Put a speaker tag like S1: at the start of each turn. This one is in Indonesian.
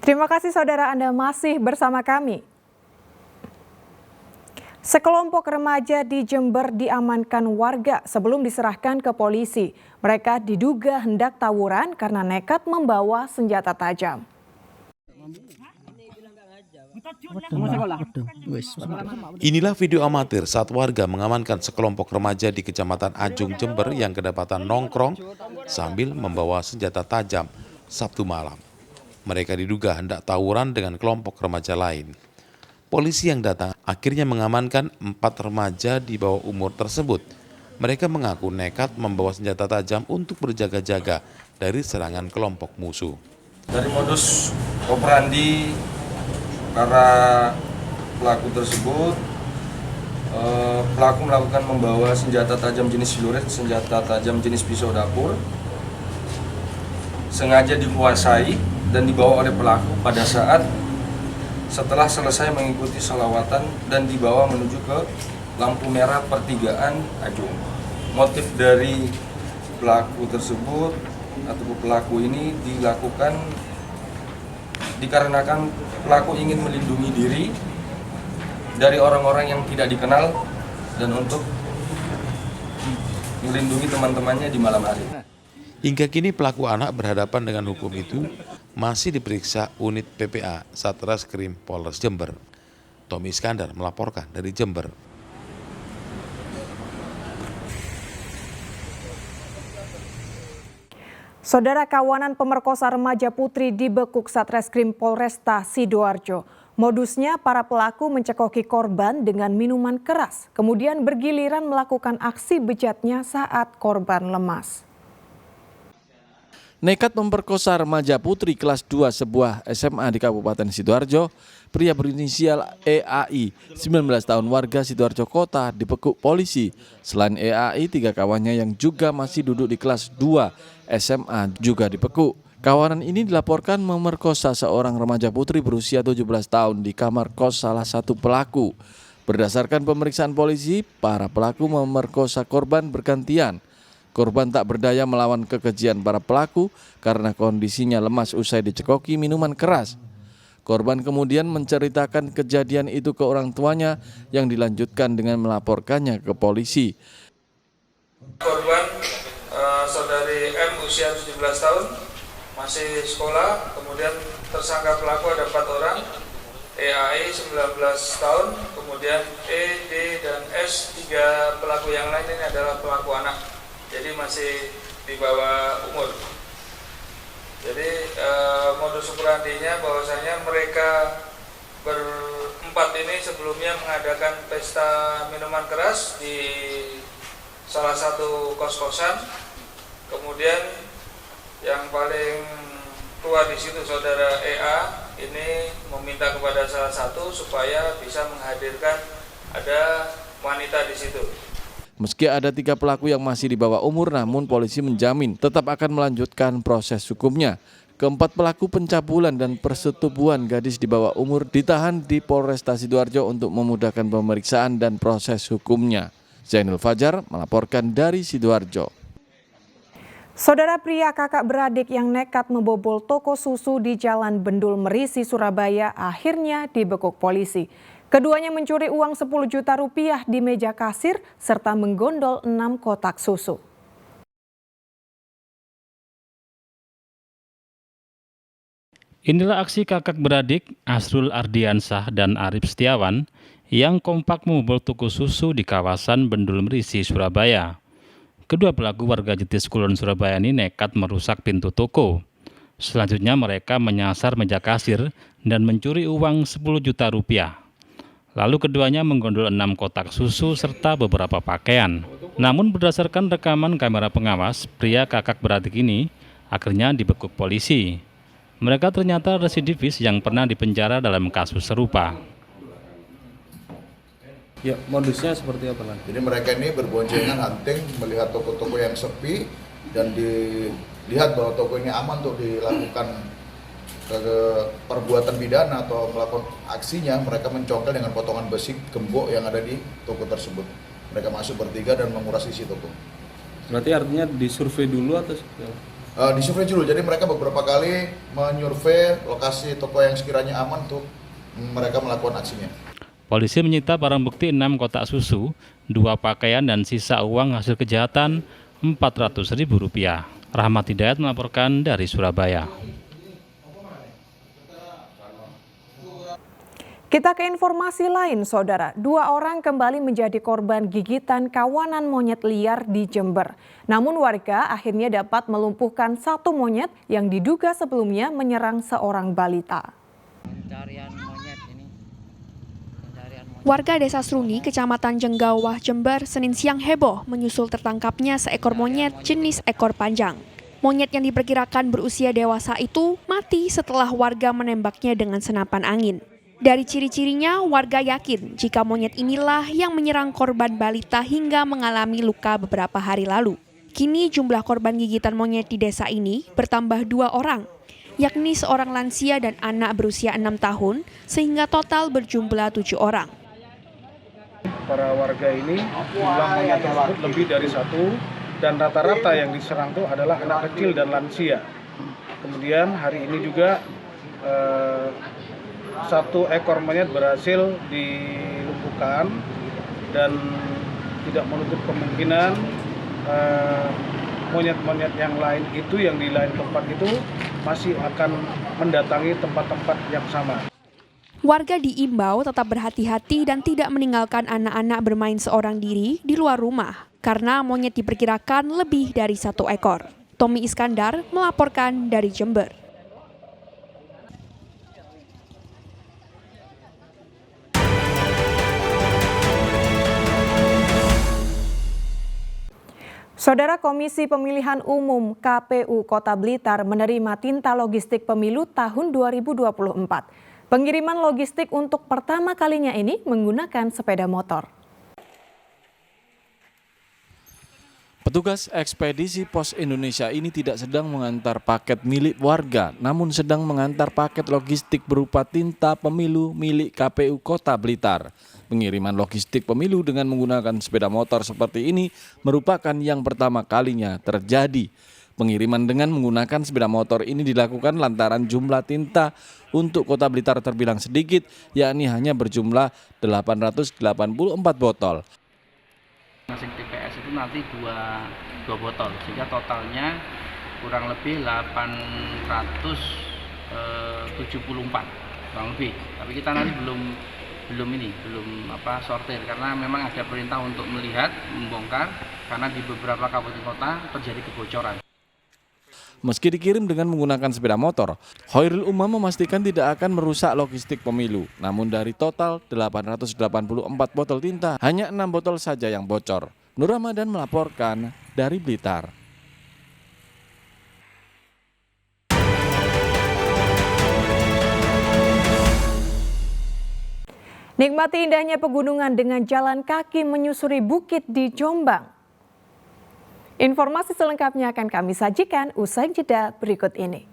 S1: Terima kasih saudara Anda masih bersama kami. Sekelompok remaja di Jember diamankan warga sebelum diserahkan ke polisi. Mereka diduga hendak tawuran karena nekat membawa senjata tajam.
S2: Inilah video amatir saat warga mengamankan sekelompok remaja di Kecamatan Ajung, Jember yang kedapatan nongkrong sambil membawa senjata tajam Sabtu malam. Mereka diduga hendak tawuran dengan kelompok remaja lain. Polisi yang datang akhirnya mengamankan 4 remaja di bawah umur tersebut. Mereka mengaku nekat membawa senjata tajam untuk berjaga-jaga dari serangan kelompok musuh.
S3: Dari modus operandi para pelaku tersebut, pelaku melakukan membawa senjata tajam jenis celurit, senjata tajam jenis pisau dapur, sengaja dikuasai dan dibawa oleh pelaku pada saat setelah selesai mengikuti sholawatan dan dibawa menuju ke lampu merah pertigaan Ajung. Motif dari pelaku tersebut atau pelaku ini dilakukan dikarenakan pelaku ingin melindungi diri dari orang-orang yang tidak dikenal dan untuk melindungi teman-temannya di malam hari.
S2: Hingga kini pelaku anak berhadapan dengan hukum itu masih diperiksa unit PPA Satreskrim Polres Jember. Tommy Iskandar melaporkan dari Jember.
S1: Saudara, kawanan pemerkosa remaja putri dibekuk Satreskrim Polresta Sidoarjo. Modusnya para pelaku mencekoki korban dengan minuman keras, kemudian bergiliran melakukan aksi bejatnya saat korban lemas.
S4: Nekat memperkosa remaja putri kelas 2 sebuah SMA di Kabupaten Sidoarjo, pria berinisial EAI, 19 tahun warga Sidoarjo Kota, dibekuk polisi. Selain EAI, 3 kawannya yang juga masih duduk di kelas 2 SMA juga dibekuk. Kawanan ini dilaporkan memerkosa seorang remaja putri berusia 17 tahun di kamar kos salah satu pelaku. Berdasarkan pemeriksaan polisi, para pelaku memerkosa korban bergantian. Korban tak berdaya melawan kekejian para pelaku karena kondisinya lemas usai dicekoki minuman keras. Korban kemudian menceritakan kejadian itu ke orang tuanya yang dilanjutkan dengan melaporkannya ke polisi.
S5: Korban saudari M usia 17 tahun masih sekolah, kemudian tersangka pelaku ada 4 orang, EAI 19 tahun, kemudian E, D, dan S, 3 pelaku yang lain ini adalah pelaku anak. Jadi masih di bawah umur. Jadi modus operandinya bahwasanya mereka berempat ini sebelumnya mengadakan pesta minuman keras di salah satu kos-kosan. Kemudian yang paling tua di situ saudara EA ini meminta kepada salah satu supaya bisa menghadirkan ada wanita di situ.
S4: Meski ada 3 pelaku yang masih di bawah umur, namun polisi menjamin tetap akan melanjutkan proses hukumnya. Keempat pelaku pencabulan dan persetubuhan gadis di bawah umur ditahan di Polresta Sidoarjo untuk memudahkan pemeriksaan dan proses hukumnya. Zainul Fajar melaporkan dari Sidoarjo.
S1: Saudara, pria kakak beradik yang nekat membobol toko susu di Jalan Bendul Merisi, Surabaya akhirnya dibekuk polisi. Keduanya mencuri uang 10 juta rupiah di meja kasir serta menggondol 6 kotak susu.
S6: Inilah aksi kakak beradik Asrul Ardiansah dan Arif Setiawan yang kompak membobol toko susu di kawasan Bendul Merisi, Surabaya. Kedua pelaku warga Jetis Kulon, Surabaya ini nekat merusak pintu toko. Selanjutnya mereka menyasar meja kasir dan mencuri uang 10 juta rupiah. Lalu keduanya menggondol 6 kotak susu serta beberapa pakaian. Namun berdasarkan rekaman kamera pengawas, pria kakak beradik ini akhirnya dibekuk polisi. Mereka ternyata residivis yang pernah dipenjara dalam kasus serupa.
S7: Ya, modusnya seperti apa, Lan?
S8: Jadi mereka ini berboncengan hunting, melihat toko-toko yang sepi dan dilihat bahwa toko ini aman untuk dilakukan perbuatan pidana atau melakukan aksinya. Mereka mencongkel dengan potongan besi gembok yang ada di toko tersebut. Mereka masuk bertiga dan menguras isi toko.
S7: Berarti artinya disurvei dulu atau
S8: disurvei dulu. Jadi mereka beberapa kali menyurvei lokasi toko yang sekiranya aman untuk mereka melakukan aksinya.
S6: Polisi menyita barang bukti 6 kotak susu, 2 pakaian dan sisa uang hasil kejahatan Rp400.000. Rahmat Hidayat melaporkan dari Surabaya.
S1: Kita ke informasi lain, Saudara. 2 orang kembali menjadi korban gigitan kawanan monyet liar di Jember. Namun warga akhirnya dapat melumpuhkan 1 monyet yang diduga sebelumnya menyerang seorang balita.
S9: Warga Desa Sruni, Kecamatan Jenggawah, Jember, Senin siang heboh menyusul tertangkapnya seekor monyet jenis ekor panjang. Monyet yang diperkirakan berusia dewasa itu mati setelah warga menembaknya dengan senapan angin. Dari ciri-cirinya, warga yakin jika monyet inilah yang menyerang korban balita hingga mengalami luka beberapa hari lalu. Kini jumlah korban gigitan monyet di desa ini bertambah 2 orang, yakni seorang lansia dan anak berusia 6 tahun, sehingga total berjumlah 7 orang.
S7: Para warga ini jumlah monyet tersebut lebih dari 1 dan rata-rata yang diserang itu adalah anak kecil dan lansia. Kemudian hari ini juga 1 ekor monyet berhasil dilumpuhkan dan tidak menutup kemungkinan monyet-monyet yang lain itu yang di lain tempat itu masih akan mendatangi tempat-tempat yang sama.
S9: Warga diimbau tetap berhati-hati dan tidak meninggalkan anak-anak bermain seorang diri di luar rumah karena monyet diperkirakan lebih dari 1 ekor. Tommy Iskandar melaporkan dari Jember.
S1: Saudara, Komisi Pemilihan Umum KPU Kota Blitar menerima tinta logistik pemilu tahun 2024. Pengiriman logistik untuk pertama kalinya ini menggunakan sepeda motor.
S4: Petugas ekspedisi Pos Indonesia ini tidak sedang mengantar paket milik warga, namun sedang mengantar paket logistik berupa tinta pemilu milik KPU Kota Blitar. Pengiriman logistik pemilu dengan menggunakan sepeda motor seperti ini merupakan yang pertama kalinya terjadi. Pengiriman dengan menggunakan sepeda motor ini dilakukan lantaran jumlah tinta untuk Kota Blitar terbilang sedikit, yakni hanya berjumlah 884 botol.
S10: Masing TPS itu nanti dua botol, sehingga totalnya kurang lebih 874 kurang lebih. Tapi kita nanti belum sortir karena memang ada perintah untuk melihat, membongkar karena di beberapa kabupaten kota terjadi kebocoran.
S4: Meski dikirim dengan menggunakan sepeda motor, Khairul Umam memastikan tidak akan merusak logistik pemilu. Namun dari total 884 botol tinta, hanya 6 botol saja yang bocor. Nur Ramadan melaporkan dari Blitar.
S1: Nikmati indahnya pegunungan dengan jalan kaki menyusuri bukit di Jombang. Informasi selengkapnya akan kami sajikan usai jeda berikut ini.